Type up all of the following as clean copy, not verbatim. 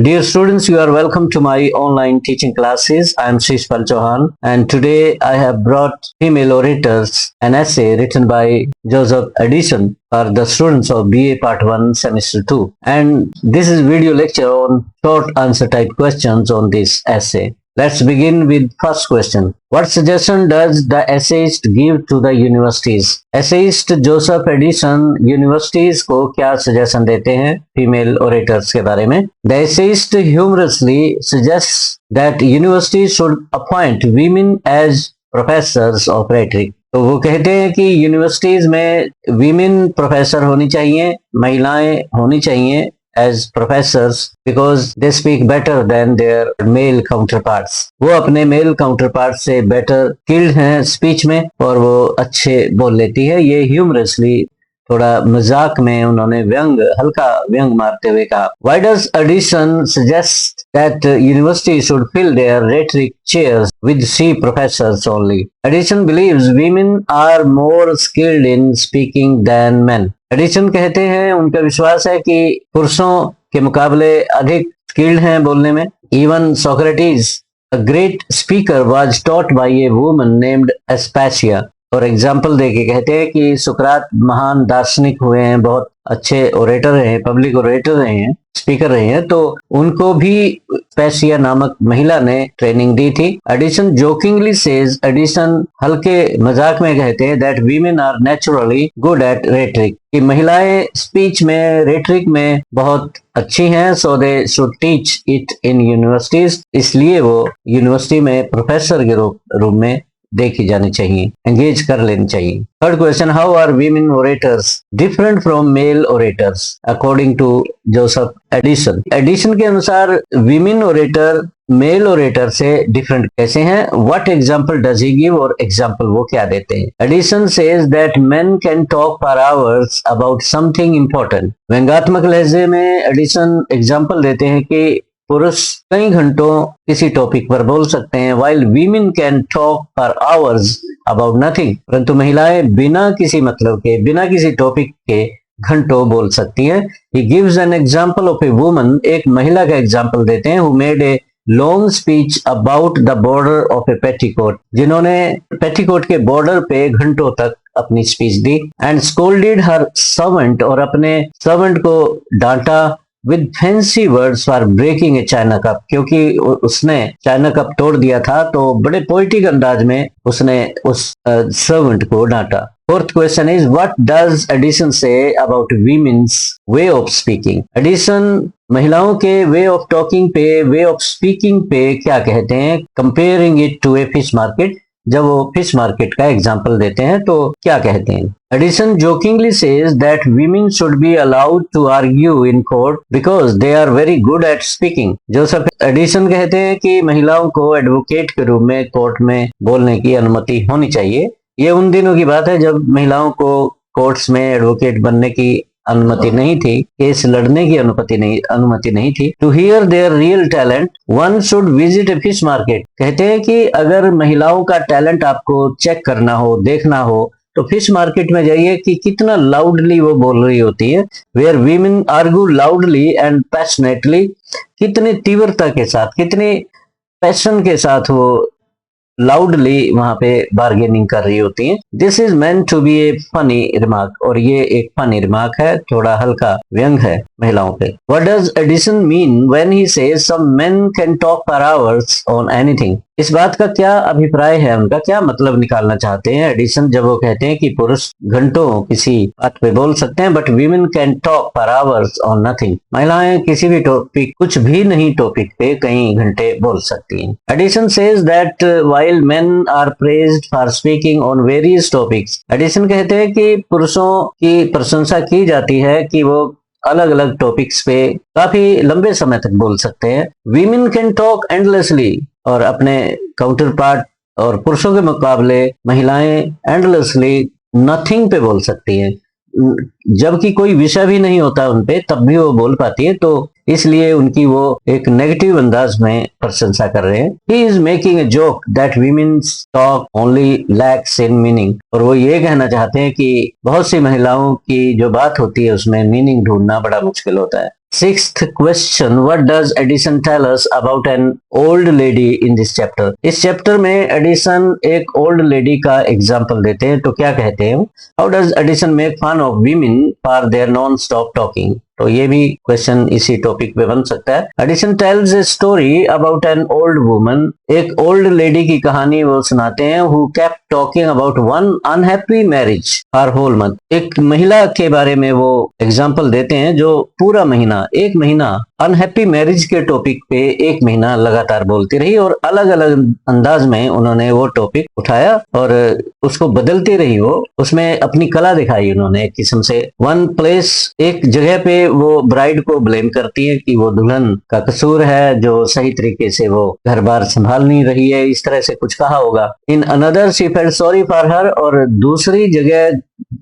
Dear students, you are welcome to my online teaching classes. I am Shishpal Chauhan, and today I have brought female orators, an essay written by Joseph Addison for the students of BA Part 1 Semester 2. And this is video lecture on short answer type questions on this essay. Let's begin with first question. What suggestion does the essayist give to the universities? Essayist Joseph Addison universities को क्या suggestion देते हैं female orators के बारे में? The essayist humorously suggests that universities should appoint women as professors of rhetoric. तो वो कहते हैं कि यूनिवर्सिटीज में वीमेन प्रोफेसर होनी चाहिए, महिलाएं होनी चाहिए as professors because they speak better than their male counterparts. वो अपने मेल काउंटरपार्ट से बेटर स्किल्ड हैं स्पीच में और वो अच्छे बोल लेती है। ये ह्यूमरसली थोड़ा मजाक में उन्होंने हल्का व्यंग मारते हुए कहा। Why does Addison suggest that universities should fill their rhetoric chairs with C professors only? Addison believes women are more skilled in speaking than men. Edison कहते हैं उनका विश्वास है कि पुरुषों के मुकाबले अधिक स्किल्ड हैं बोलने में। Even Socrates a great speaker was taught by a woman named Aspasia. और एग्जाम्पल देके कहते हैं कि सुकरात महान दार्शनिक हुए हैं, बहुत अच्छे ओरेटर रहे हैं, पब्लिक ओरेटर रहे हैं, स्पीकर रहे हैं, तो उनको भी स्पेसिया नामक महिला ने ट्रेनिंग दी थी। एडिसन जोकिंगली सेज, एडिसन हल्के मजाक में कहते हैं that women are naturally good at rhetoric, कि महिलाएं स्पीच में रेटरिक में बहुत अच्छी हैं, so they should teach it in universities, इसलिए वो यूनिवर्सिटी में प्रोफेसर के रूप में देखी जानी चाहिए, एंगेज कर लेनी चाहिए। Third question, how are women orators different from male orators according to Joseph Addison? Addison के अनुसार वीमेन ओरेटर मेल ओरेटर से डिफरेंट कैसे हैं? What example does he give, और एग्जांपल वो क्या देते हैं? Addison says that men can talk for hours about something important. व्यंग्यात्मक लहजे में एडिसन एग्जांपल देते हैं कि पुरुष कई घंटों किसी टॉपिक पर बोल सकते हैं, while women can talk for hours about nothing, परंतु महिलाएं बिना किसी मतलब के, बिना किसी टॉपिक के घंटों बोल सकती हैं। He gives an example of a woman, एक महिला का एग्जाम्पल देते हैं, who made a long speech about the border of a petticoat, जिन्होंने पेटीकोट के बॉर्डर पे घंटों तक अपनी speech the, and scolded her servant, और अपने सर्वेंट को डांटा with fancy words for breaking a china cup, क्योंकि उसने चाइना कप तोड़ दिया था, तो बड़े पोइटिक अंदाज में उसने उस सर्वेंट को डांटा। Fourth question is, what does Addison say about women's way of speaking? Addison महिलाओं के वे ऑफ टॉकिंग पे, वे ऑफ स्पीकिंग पे क्या कहते हैं? Comparing it to a fish market, जब वो फिश मार्केट का एग्जाम्पल देते हैं तो क्या कहते हैं? Edison jokingly says that women should be allowed to argue in court because they are very good at speaking. Joseph Addison कहते हैं कि महिलाओं को एडवोकेट के रूप में कोर्ट में बोलने की अनुमति होनी चाहिए। ये उन दिनों की बात है जब महिलाओं को कोर्ट्स में एडवोकेट बनने की अनुमति नहीं थी, केस लड़ने की अनुमति नहीं थी। To hear their real talent one should visit a fish market. कहते हैं कि अगर महिलाओं का टैलेंट आपको चेक करना हो, देखना हो, तो फिश मार्केट में जाइए कि कितना लाउडली वो बोल रही होती है। Where women argue loudly and passionately, कितनी तीव्रता के साथ, कितनी पैशन के साथ वो लाउडली वहां पे बार्गेनिंग कर रही होती हैं। This is meant to be a funny remark, और ये एक फनी रिमार्क है, थोड़ा हल्का व्यंग है महिलाओं पे। What does Addison mean when he says some men can talk for hours on anything? इस बात का क्या अभिप्राय है, उनका क्या मतलब निकालना चाहते हैं एडिसन जब वो कहते हैं कि पुरुष घंटों किसी बात पे बोल सकते हैं, but women can talk for hours on nothing, महिलाएं किसी भी टॉपिक, कुछ भी नहीं टॉपिक पे कई घंटे बोल सकती हैं। Addison says that while men are praised for speaking on various topics, Addison कहते हैं कि पुरुषों की प्रशंसा की जाती है कि वो अलग अलग टॉपिक्स पे काफी लंबे समय तक बोल सकते हैं। वीमेन कैन टॉक एंडलेसली, और अपने काउंटर पार्ट और पुरुषों के मुकाबले महिलाएं एंडलेसली नथिंग पे बोल सकती हैं, जबकि कोई विषय भी नहीं होता उन पे, तब भी वो बोल पाती है, तो इसलिए उनकी वो एक नेगेटिव अंदाज में प्रशंसा कर रहे हैं। He is making a joke that women's talk only lacks in meaning, और वो ये कहना चाहते हैं कि बहुत सी महिलाओं की जो बात होती है उसमें मीनिंग ढूंढना बड़ा मुश्किल होता है। Sixth question, what does Edison tell us about an old lady in this chapter? इस चैप्टर में एडिसन एक ओल्ड लेडी का एग्जाम्पल देते हैं, तो क्या कहते हैं? How does Edison make fun of women for their non-stop talking? तो ये भी क्वेश्चन इसी टॉपिक पे बन सकता है। Addison tells a story about an old woman, एक ओल्ड लेडी की कहानी वो सुनाते हैं, who kept talking about one unhappy marriage for whole month. एक महिला के बारे में वो एग्जाम्पल देते हैं जो पूरा महीना, एक महीना अनहैप्पी मैरिज के टॉपिक पे एक महीना लगातार बोलती रही, और अलग अलग अंदाज में उन्होंने वो टॉपिक उठाया और उसको बदलती रही। वो उसमें अपनी कला दिखाई उन्होंने एक किस्म से। वन प्लेस, एक जगह पे वो ब्राइड को ब्लेम करती है कि वो दुल्हन का कसूर है जो सही तरीके से वो घर बार संभाल नहीं रही है, इस तरह से कुछ कहा होगा। In another she felt sorry for her, और दूसरी जगह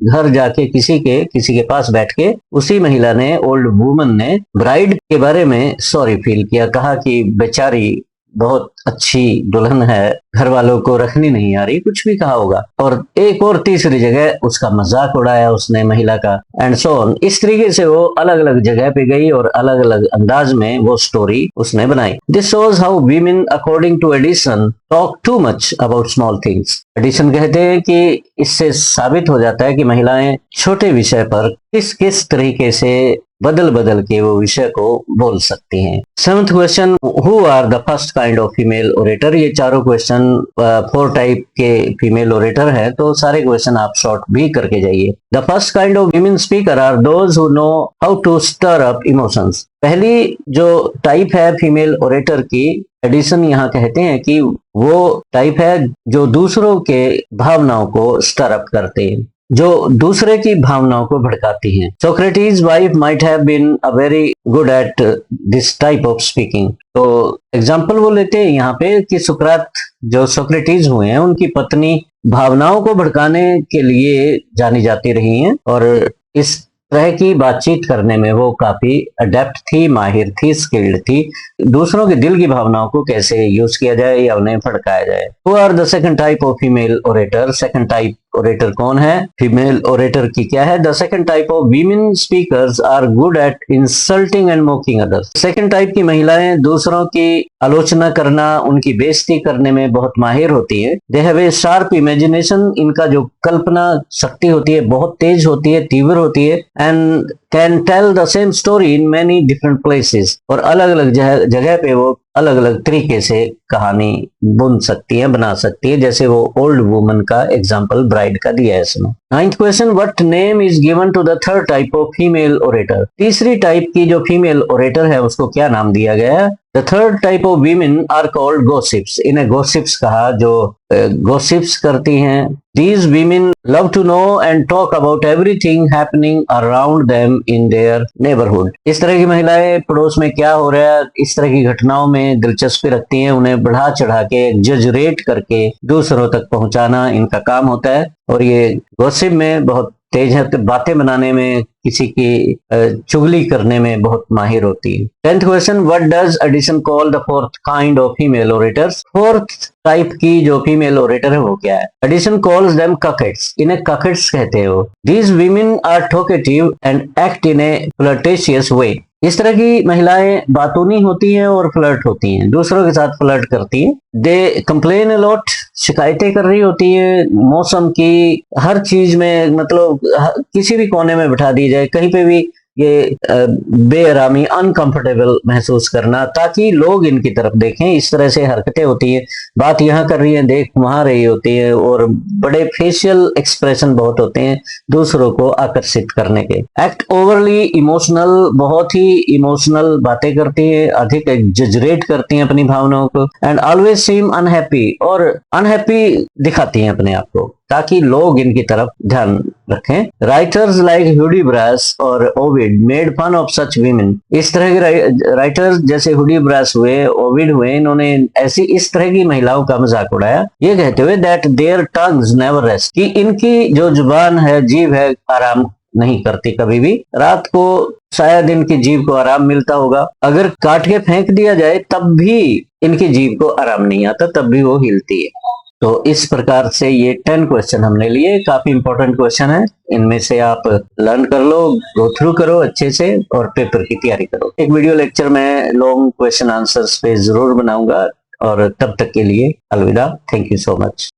घर जाके किसी के पास बैठ के उसी महिला ने, ओल्ड वुमन ने, ब्राइड के बारे में सॉरी फील किया, कहा कि बेचारी बहुत अच्छी दुल्हन है, घर वालों को रखनी नहीं आ रही, कुछ भी कहा होगा। और एक और तीसरी जगह उसका मजाक उड़ाया उसने महिला का, एंड सो ऑन। इस तरीके से वो अलग अलग जगह पे गई और अलग अलग अंदाज में वो स्टोरी उसने बनाई। This shows how women according to Addison talk too much about small things. Addison कहते हैं कि इससे साबित हो जाता है कि महिलाएं छोटे विषय पर किस किस तरीके से बदल बदल के वो विषय को बोल सकती हैं। Seventh question, who are the first kind of female orator. ये चारों क्वेश्चन 4 टाइप के फीमेल ओरेटर है, तो सारे क्वेश्चन आप शॉर्ट भी करके जाइए। The first kind of women speaker are those who know how to stir up emotions. पहली जो टाइप है फीमेल ओरेटर की, एडिसन यहाँ कहते हैं कि वो टाइप है जो दूसरों के भावनाओं को स्टर अप करते हैं, जो दूसरे की भावनाओं को भड़काती हैं। Socrates wife might have been a very good at this type of speaking. तो एग्जाम्पल वो लेते हैं यहाँ पे कि सुकरात जो सोक्रेटिस हुए हैं, उनकी पत्नी भावनाओं को भड़काने के लिए जानी जाती रही हैं, और इस तरह की बातचीत करने में वो काफी अडेप्ट थी, माहिर थी, स्किल्ड थी। दूसरों के दिल की भावनाओं को कैसे यूज किया जाए या उन्हें भड़काया जाए। Who are the second type of female orator. Second type orator कौन है? फीमेल ओरेटर की क्या है? The second type of women speakers are good at insulting and mocking others. Second type की महिलाएं दूसरों की आलोचना करना, उनकी बेइज्जती करने में बहुत माहिर होती है। They have a sharp imagination, इनका जो कल्पना शक्ति होती है बहुत तेज होती है, तीव्र होती है, and can tell the same story in many different places. और अलग अलग जगह पे वो अलग अलग तरीके से कहानी बुन सकती है, बना सकती है, जैसे वो ओल्ड वुमन का एग्जाम्पल ब्राइड का दिया है इसमें। Ninth question, what name is given to the third type of female orator. तीसरी टाइप की जो फीमेल ओरेटर है उसको क्या नाम दिया गया है? The third type of women are called gossips. इन्हें गॉसिप्स कहा, जो गॉसिप्स करती हैं। These women love to know and talk about everything happening around them in their neighborhood. इस तरह की महिलाएं पड़ोस में क्या हो रहा है, इस तरह की घटनाओं में दिलचस्पी रखती हैं, उन्हें बढ़ा चढ़ा के एग्जैजरेट करके दूसरों तक पहुंचाना इनका काम होता है, और ये गॉसिप में बहुत तेज है, तो बातें बनाने में, किसी की चुगली करने में बहुत माहिर होती है। 10th question, what does Addison call the fourth kind of female orators. Fourth type की जो फीमेल ओरेटर है वो क्या है? Addison calls them coquettes. इन्हें ककेट्स कहते हैं वो। These women are talkative and act in a flirtatious way. इस तरह की महिलाएं बातूनी होती हैं और फ्लर्ट होती हैं, दूसरों के साथ फ्लर्ट करती हैं। दे कंप्लेन अलॉट, शिकायतें कर रही होती है मौसम की, हर चीज में, मतलब किसी भी कोने में बिठा दी जाए, कहीं पे भी ये बेआरामी, अनकंफर्टेबल महसूस करना, ताकि लोग इनकी तरफ देखें। इस तरह से हरकतें होती है, बात यहाँ कर रही है, देख वहां रही होती है, और बड़े फेशियल एक्सप्रेशन बहुत होते हैं दूसरों को आकर्षित करने के। एक्ट ओवरली इमोशनल, बहुत ही इमोशनल बातें करती है, अधिक एग्जैजरेट करती हैं अपनी भावनाओं को। एंड ऑलवेज सीम अनहैप्पी, और अनहैप्पी दिखाती हैं अपने आप को, ताकि लोग इनकी तरफ ध्यान रखें। राइटर्स लाइक ह्यूडिब्रास और Ovid made fun of such women. इस तरह के राइटर्स जैसे ह्यूडिब्रास हुए, ओविड हुए, इन्होंने इस तरह की महिलाओं का मजाक उड़ाया, ये कहते हुए that their tongues never rest, कि इनकी जो जुबान है, जीभ है, आराम नहीं करती कभी भी। रात को शायद इनकी जीभ को आराम मिलता होगा, अगर काट के फेंक दिया जाए तब भी इनकी जीभ को आराम नहीं आता, तब भी वो हिलती है। तो इस प्रकार से ये 10 क्वेश्चन हमने लिए, काफी इंपॉर्टेंट क्वेश्चन है। इनमें से आप लर्न कर लो, गो थ्रू करो अच्छे से और पेपर की तैयारी करो। एक वीडियो लेक्चर में लॉन्ग क्वेश्चन आंसर्स पे जरूर बनाऊंगा और तब तक के लिए अलविदा। Thank you so much.